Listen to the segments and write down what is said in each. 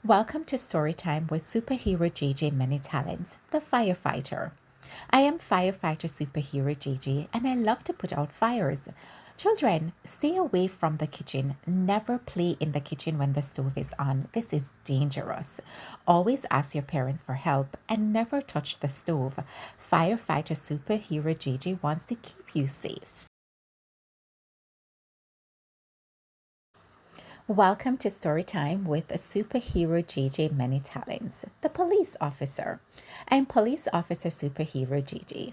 Welcome to Storytime with superhero JJ Many Talents, the Firefighter. I am Firefighter superhero JJ and I love to put out fires. Children, stay away from the kitchen. Never play in the kitchen when the stove is on. This is dangerous. Always ask your parents for help and never touch the stove. Firefighter superhero JJ wants to keep you safe. Welcome to Storytime with a superhero JJ Many Talents, the police officer. I'm police officer superhero JJ.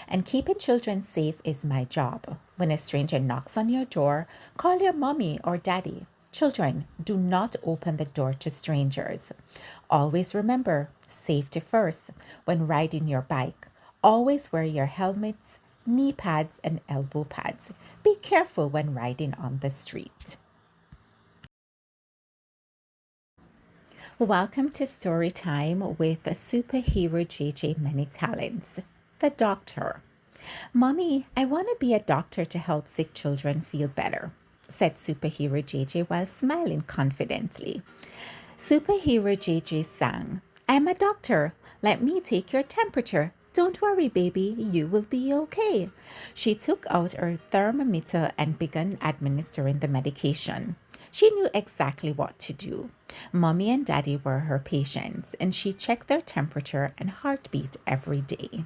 And keeping children safe is my job. When a stranger knocks on your door, call your mommy or daddy. Children, do not open the door to strangers. Always remember safety first when riding your bike. Always wear your helmets, knee pads, and elbow pads. Be careful when riding on the street. Welcome to Storytime with a superhero JJ Many Talents, the doctor. Mommy, I want to be a doctor to help sick children feel better, said superhero JJ while smiling confidently. Superhero JJ sang, I'm a doctor. Let me take your temperature. Don't worry, baby, you will be okay. She took out her thermometer and began administering the medication. She knew exactly what to do. Mommy and Daddy were her patients, and she checked their temperature and heartbeat every day.